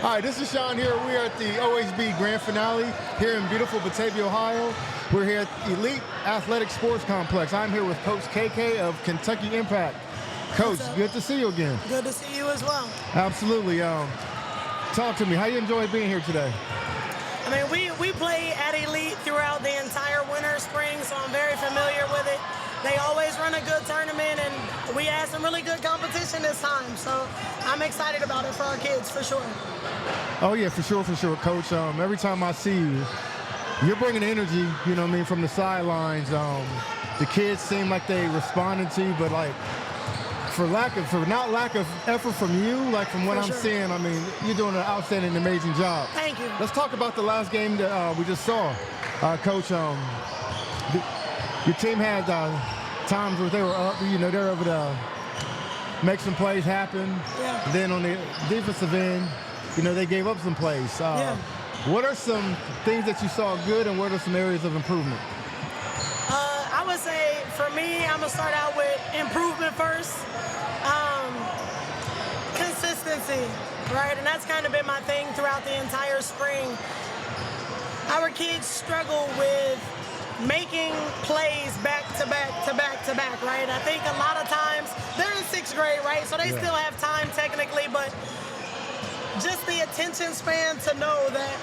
Hi, this is Sean here. We are at the OHB Grand Finale here in beautiful Batavia, Ohio. We're here at Elite Athletic Sports Complex. I'm here with Coach KK of Kentucky Impact. Coach, good to see you again. Good to see you as well. Absolutely. Talk to me. How you enjoy being here today? I mean, we play at Elite throughout the entire winter, spring, so I'm very familiar with it. They always run a good tournament, and we had some really good competition this time. So I'm excited about it for our kids, for sure. Oh, yeah, for sure, Coach. Every time I see you, you're bringing energy, you know what I mean, from the sidelines. The kids seem like they responded to you, but, like, not lack of effort from you, like from what I'm seeing, I mean, you're doing an outstanding, amazing job. Thank you. Let's talk about the last game that we just saw. Coach, your team had times where they were up, you know, they're able to make some plays happen. Yeah. And then on the defensive end, you know, they gave up some plays. What are some things that you saw good, and what are some areas of improvement? I would say, for me, I'm going to start out with improvement first. Consistency, right? And that's kind of been my thing throughout the entire spring. Our kids struggle with making plays back to back to back to back, right? I think a lot of times they're in 6th grade, right? So they still have time technically, but just the attention span to know that,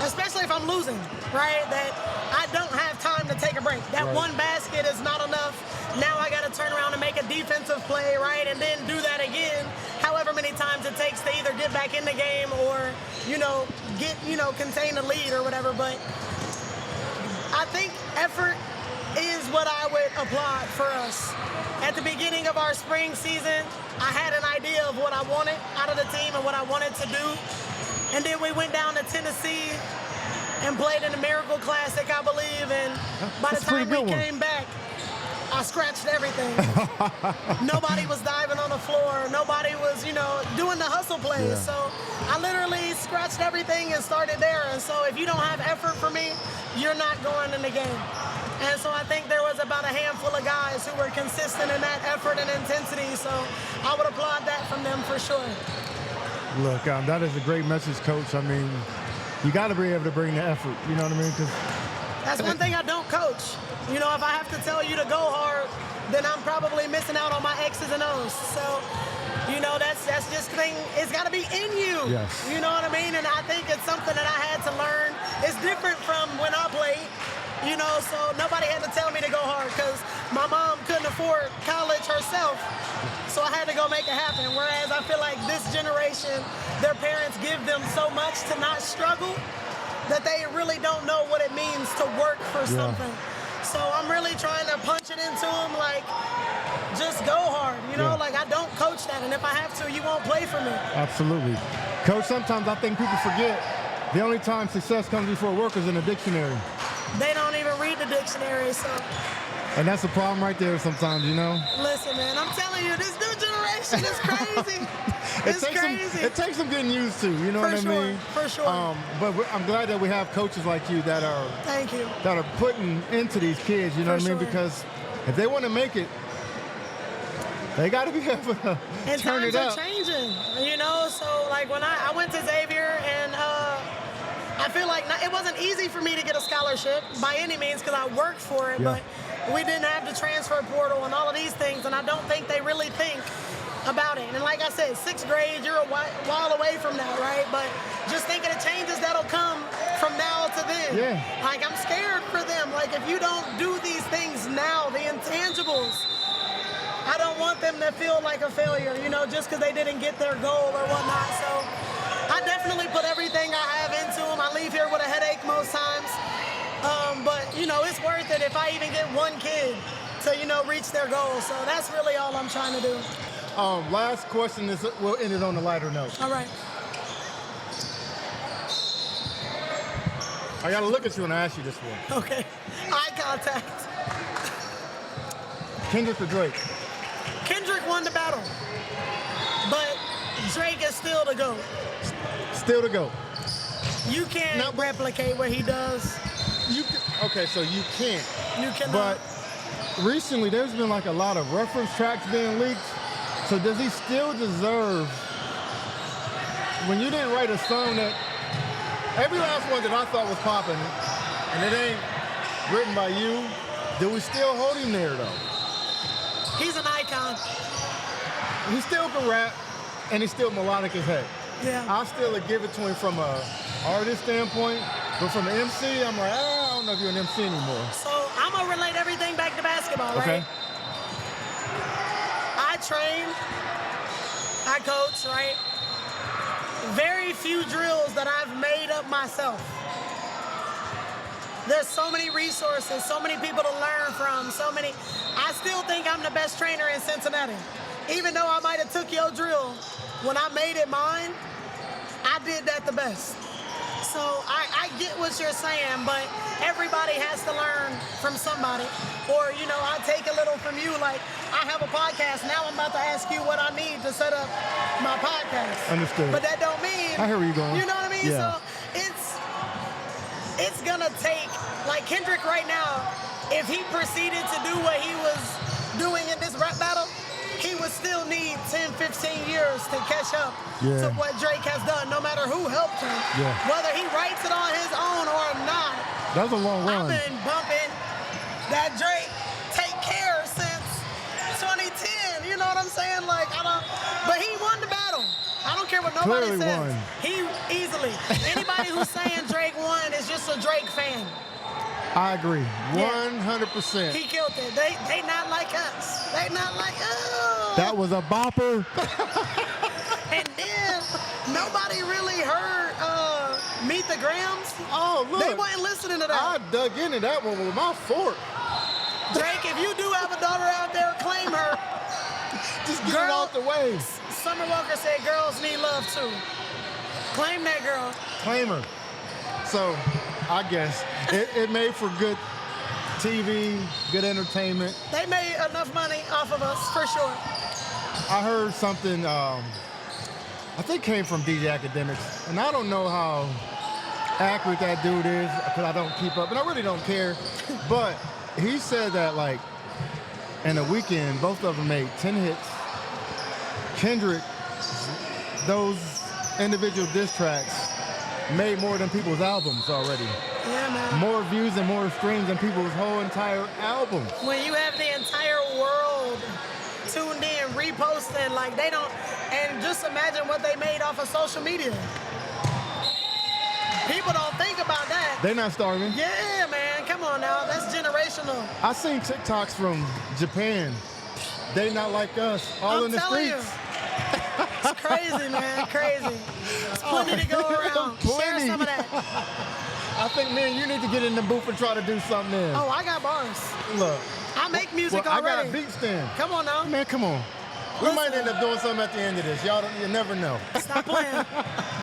especially if I'm losing, right, that I don't have time to take a break. That one basket is not enough. Now I got to turn around and make a defensive play, right, and then do that again, however many times it takes to either get back in the game or, contain the lead or whatever. But I think effort is what I would applaud for us. At the beginning of our spring season, I had an idea of what I wanted out of the team and what I wanted to do. And then we went down to Tennessee and played in the Miracle Classic, I believe. And by the time we came back, I scratched everything. Nobody was diving on the floor. Nobody was, doing the hustle plays. So I literally scratched everything and started there. And so if you don't have effort for me, you're not going in the game. And so I think there was about a handful of guys who were consistent in that effort and intensity. So I would applaud that from them for sure. Look, that is a great message, Coach. I mean, you got to be able to bring the effort, you know what I mean? That's one thing I don't coach. If I have to tell you to go hard, then I'm probably missing out on my X's and O's. So, that's just the thing. It's got to be in you. Yes. You know what I mean? And I think it's something that I had to learn. It's different from when I played, so nobody had to tell me to go hard because my mom couldn't afford college herself. So I had to go make it happen. Whereas I feel like this generation, their parents give them so much to not struggle that they really don't know what it means to work for something. So I'm really trying to punch it into them, like, just go hard, like I don't coach that. And if I have to, you won't play for me. Absolutely. Coach, sometimes I think people forget the only time success comes before work is in a dictionary. They don't even read the dictionary, so. And that's a problem right there sometimes, Listen, man, I'm telling you, this new generation is crazy. It's crazy. It takes some getting used to, you know what I mean? For sure. But I'm glad that we have coaches like you that are Thank you. That are putting into these kids, you know what I mean? Because if they want to make it, they got to be able to and turn it up. And times are changing, So, like, when I went to Xavier, and I feel like it wasn't easy for me to get a scholarship by any means because I worked for it, but we didn't have the transfer portal and all of these things, and I don't think they really think about it. And like I said, 6th grade, you're a while away from that, right? But just thinking of changes that'll come from now to then. Yeah. Like, I'm scared for them. Like, if you don't do these things now, the intangibles, I don't want them to feel like a failure, just because they didn't get their goal or whatnot. So I definitely put everything I have into them. I leave here with a headache most times. But, it's worth it if I even get one kid to, reach their goal. So that's really all I'm trying to do. Last question is, we'll end it on a lighter note. All right. I got to look at you when I ask you this one. Okay. Eye contact. Kendrick or Drake? Kendrick won the battle. But Drake is still the GOAT. Still the GOAT. You can't replicate what he does. Okay, so you can't. You cannot. But recently, there's been like a lot of reference tracks being leaked. So does he still deserve when you didn't write a song that every last one that I thought was popping, and it ain't written by you, do we still hold him there though? He's an icon. He still can rap, and he's still melodic as heck. Yeah. I still give it to him from a artist standpoint, but from an MC, I'm like, I don't know if you're an MC anymore. So I'm gonna relate everything back to basketball, right? Okay. I train, I coach, right? Very few drills that I've made up myself. There's so many resources, so many people to learn from, I still think I'm the best trainer in Cincinnati. Even though I might have took your drill, when I made it mine, I did that the best. So I get what you're saying, but everybody has to learn from somebody. Or, I take a little from you. Like, I have a podcast. Now I'm about to ask you what I need to set up my podcast. Understood. But that don't mean... I hear where you're going. You know what I mean? Yeah. So it's going to take... Like, Kendrick right now, if he proceeded to do what he was doing in this rap battle, he would still need 10, 15 years to catch up to what Drake has done, no matter who helped him. Yeah. Whether he writes it on his own or not. That was a long run. I've been bumping that Drake Take Care since 2010. You know what I'm saying? Like, but he won the battle. I don't care what nobody Clearly says. won. He easily. Anybody who's saying Drake won is just a Drake fan. I agree, 100%. He killed it. They not like us. They not like us. That was a bopper. And then nobody really heard Meet the Grams. Oh, look. They weren't listening to that. I dug into that one with my fork. Drake, if you do have a daughter out there, claim her. Just get it out the way. Summer Walker said girls need love too. Claim that girl. Claim her. So, I guess it made for good TV, good entertainment. They made enough money off of us, for sure. I heard something, I think came from DJ Academics, and I don't know how accurate that dude is, because I don't keep up, and I really don't care, but he said that, like, in a weekend, both of them made 10 hits. Kendrick, those individual diss tracks, made more than people's albums already. Yeah, man. More views and more streams than people's whole entire albums. When you have the entire world tuned in, reposting, like they don't, and just imagine what they made off of social media. People don't think about that. They're not starving. Yeah, man, come on now, that's generational. I seen TikToks from Japan. They not like us, all in the streets. You. It's crazy, man, crazy. It's plenty to go around. Share some of that. I think, man, you need to get in the booth and try to do something there. Oh, I got bars. Look. I make music already. I got a beat stand. Come on now. Man, come on. We might end up doing something at the end of this. You never know. Stop playing.